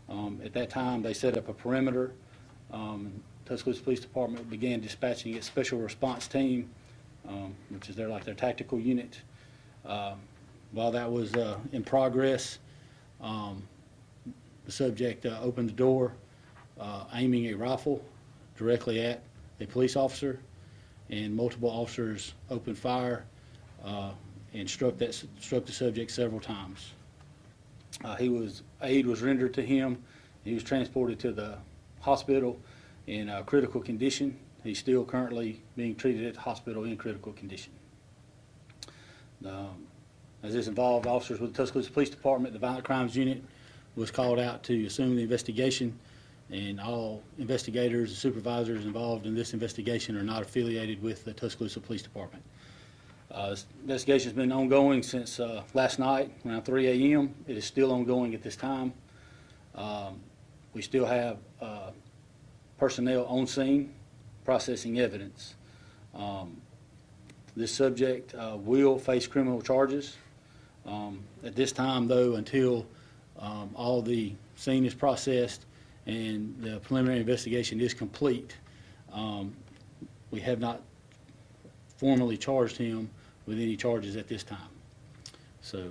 At that time, they set up a perimeter. Tuscaloosa Police Department began dispatching its special response team, which is their tactical unit. While that was in progress, the subject opened the door, aiming a rifle directly at a police officer, and multiple officers opened fire and struck the subject several times. Aid was rendered to him. He was transported to the hospital in critical condition. He's still currently being treated at the hospital in critical condition. As this involved officers with the Tuscaloosa Police Department, the Violent Crimes Unit was called out to assume the investigation, and all investigators and supervisors involved in this investigation are not affiliated with the Tuscaloosa Police Department. This investigation has been ongoing since last night around 3 a.m. It is still ongoing at this time. We still have personnel on scene processing evidence. This subject will face criminal charges. At this time, though, until all the scene is processed and the preliminary investigation is complete, we have not formally charged him with any charges at this time. So,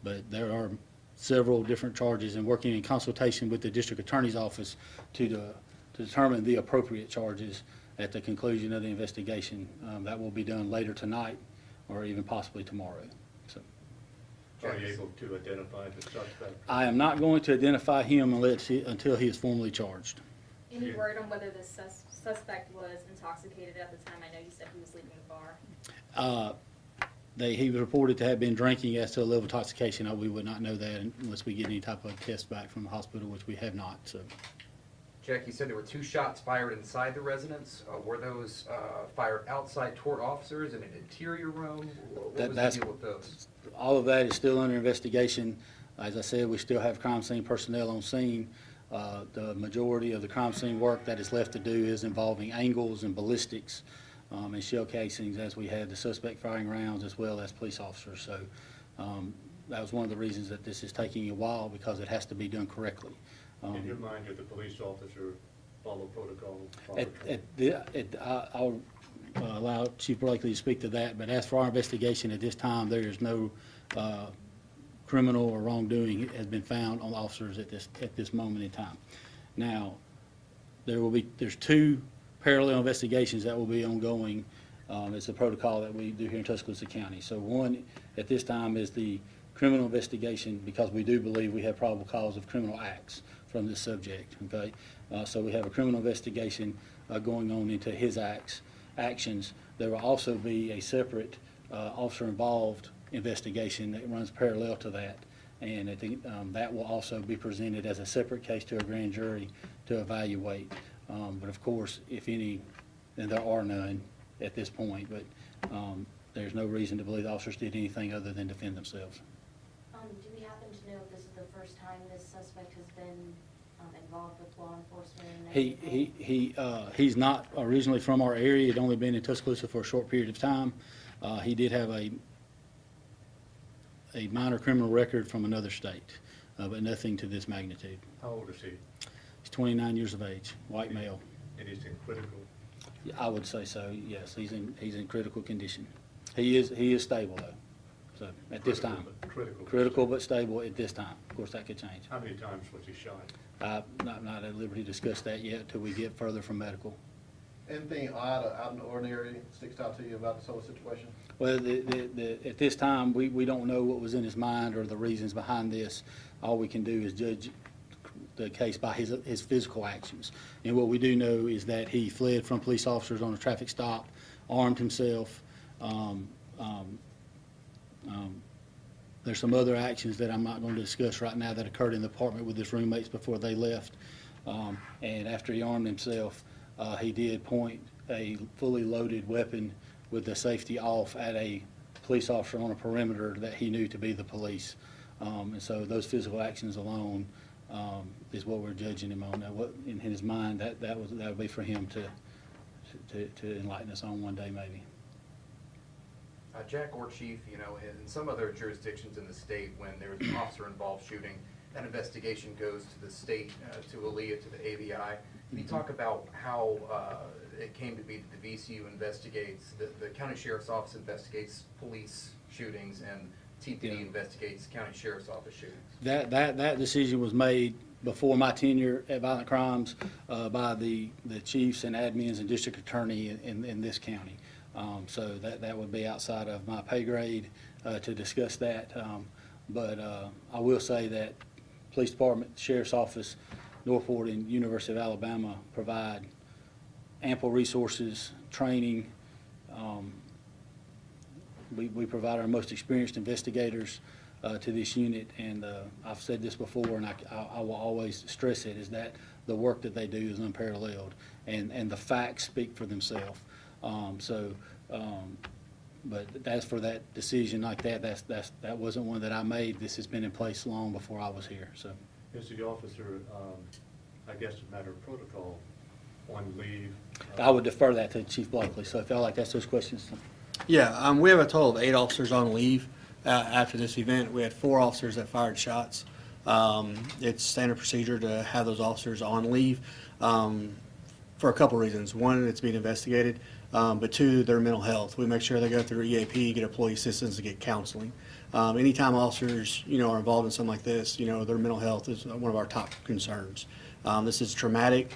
but there are several different charges, and working in consultation with the district attorney's office to determine the appropriate charges at the conclusion of the investigation. That will be done later tonight or even possibly tomorrow. So, are you able to identify the suspect? I am not going to identify him until he is formally charged. Any word on whether the suspect was intoxicated at the time? I know you said he was leaving the bar. He was reported to have been drinking. As to a level of intoxication, we would not know that unless we get any type of test back from the hospital, which we have not. So, Jack, you said there were 2 shots fired inside the residence. Were those fired outside toward officers in an interior room? What was the deal with those? All of that is still under investigation. As I said, we still have crime scene personnel on scene. The majority of the crime scene work that is left to do is involving angles and ballistics and shell casings, as we had the suspect firing rounds as well as police officers. So that was one of the reasons that this is taking a while, because it has to be done correctly. In your mind, did the police officer follow protocol? I'll allow Chief Blakely to speak to that, but as for our investigation at this time, there is no criminal or wrongdoing has been found on officers at this moment in time. Now, there's 2 parallel investigations that will be ongoing. It's a protocol that we do here in Tuscaloosa County. So one at this time is the criminal investigation, because we do believe we have probable cause of criminal acts from this subject. Okay, so we have a criminal investigation going on into his actions. There will also be a separate officer-involved investigation that runs parallel to that, and I think that will also be presented as a separate case to a grand jury to evaluate. But of course, if any, and there are none at this point, but there's no reason to believe the officers did anything other than defend themselves. Do we happen to know if this is the first time this suspect has been involved with law enforcement? He's not originally from our area. He'd only been in Tuscaloosa for a short period of time. He did have a minor criminal record from another state, but nothing to this magnitude. How old is he? He's 29 years of age, white male. And he's in critical? I would say so, yes. He's in critical condition. He is stable, though. So at this time, critical but stable at this time. Of course, that could change. How many times was he shot? Not at liberty to discuss that yet until we get further from medical. Anything odd or out of the ordinary sticks out to you about this whole situation? Well, at this time, we don't know what was in his mind or the reasons behind this. All we can do is judge the case by his physical actions. And what we do know is that he fled from police officers on a traffic stop, armed himself. There's some other actions that I'm not going to discuss right now that occurred in the apartment with his roommates before they left. And after he armed himself, he did point a fully loaded weapon with the safety off at a police officer on a perimeter that he knew to be the police. And so those physical actions alone is what we're judging him on. Now, what in his mind, that would be for him to enlighten us on one day, maybe. Jack or Chief, you know, in some other jurisdictions in the state, when there's an officer-involved shooting, that investigation goes to the state, to ALEA, to the ABI. Can you talk about how it came to be that the VCU investigates, the County Sheriff's Office investigates police shootings, and TPD investigates County Sheriff's Office shootings? That decision was made before my tenure at Violent Crimes by the chiefs and admins and district attorney in this county. So that would be outside of my pay grade to discuss that. But I will say that Police Department, Sheriff's Office, Norfolk, and University of Alabama provide ample resources, training. We provide our most experienced investigators to this unit, and I've said this before, and I will always stress it, is that the work that they do is unparalleled, and the facts speak for themselves. But as for that decision like that wasn't one that I made. This has been in place long before I was here. So, Mr. Officer, I guess a matter of protocol on leave. I would defer that to Chief Blakely. So if y'all like to ask those questions. Yeah, we have a total of 8 officers on leave after this event. We had 4 officers that fired shots. It's standard procedure to have those officers on leave for a couple reasons. One, it's being investigated, but 2, their mental health. We make sure they go through EAP, get employee assistance, and get counseling. Anytime officers, are involved in something like this, their mental health is one of our top concerns. This is traumatic.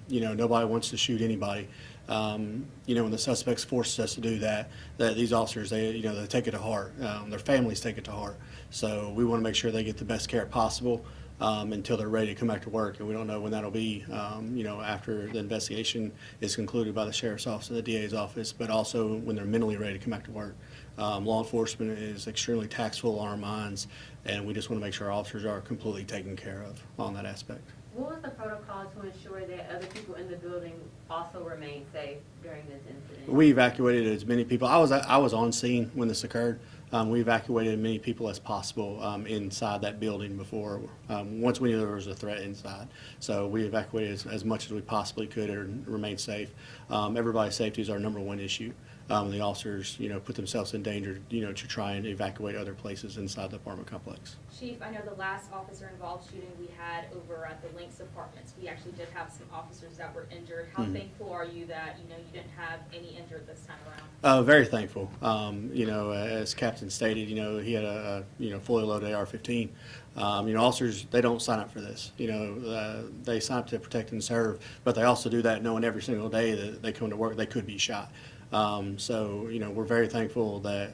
Nobody wants to shoot anybody. When the suspects forces us to do that these officers, they take it to heart. Their families take it to heart. So we want to make sure they get the best care possible until they're ready to come back to work. And we don't know when that'll be, after the investigation is concluded by the Sheriff's Office and the DA's office, but also when they're mentally ready to come back to work. Law enforcement is extremely taxable on our minds, and we just want to make sure our officers are completely taken care of on that aspect. What was the protocol to ensure that other people in the building also remain safe during this incident? We evacuated as many people. I was on scene when this occurred. We evacuated as many people as possible inside that building before, once we knew there was a threat inside. So we evacuated as much as we possibly could and remain safe. Everybody's safety is our #1 issue. The officers, put themselves in danger, to try and evacuate other places inside the apartment complex. Chief, I know the last officer involved shooting we had over at the Links Apartments, we actually did have some officers that were injured. How thankful are you that, you didn't have any injured this time around? Very thankful. As Captain stated, he had a fully loaded AR-15. Officers, they don't sign up for this. They sign up to protect and serve, but they also do that knowing every single day that they come to work, they could be shot. We're very thankful that,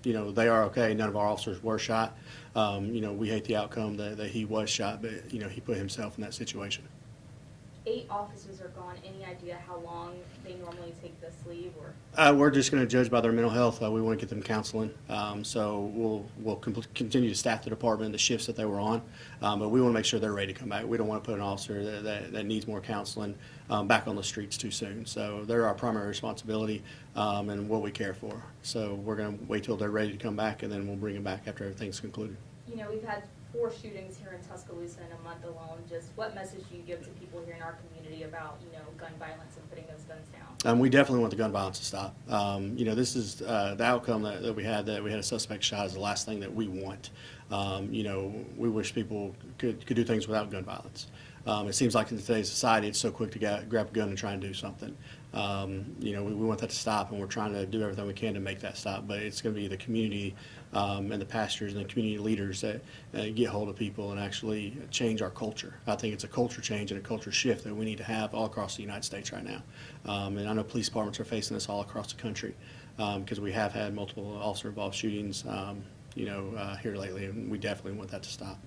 they are okay. None of our officers were shot. We hate the outcome that he was shot, but, he put himself in that situation. 8 officers are gone. Any idea how long they normally take this leave, or? We're just going to judge by their mental health. We want to get them counseling. So we'll continue to staff the department, the shifts that they were on, but we want to make sure they're ready to come back. We don't want to put an officer that needs more counseling back on the streets too soon. So they're our primary responsibility and what we care for. So we're going to wait till they're ready to come back, and then we'll bring them back after everything's concluded. We've had 4 shootings here in Tuscaloosa in a month alone. Just what message do you give to people here in our community about, gun violence and putting those guns down? We definitely want the gun violence to stop. This is the outcome that we had a suspect shot is the last thing that we want. We wish people could do things without gun violence. It seems like in today's society, it's so quick to grab a gun and try and do something. We want that to stop, and we're trying to do everything we can to make that stop. But it's going to be the community and the pastors and the community leaders that get hold of people and actually change our culture. I think it's a culture change and a culture shift that we need to have all across the United States right now. And I know police departments are facing this all across the country because we have had multiple officer-involved shootings, here lately, and we definitely want that to stop.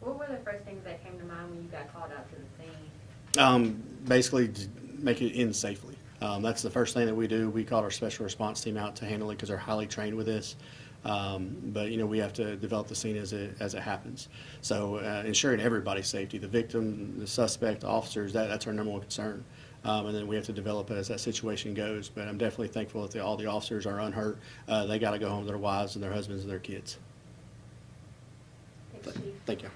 What were the first things that came to mind when you got called out to the scene? Basically, to make it end safely. That's the first thing that we do. We call our special response team out to handle it because they're highly trained with this. But we have to develop the scene as it happens. So ensuring everybody's safety, the victim, the suspect, the officers, that's our #1 concern. And then we have to develop it as that situation goes. But I'm definitely thankful that all the officers are unhurt. They got to go home to their wives and their husbands and their kids. Thanks, Chief. Thank you.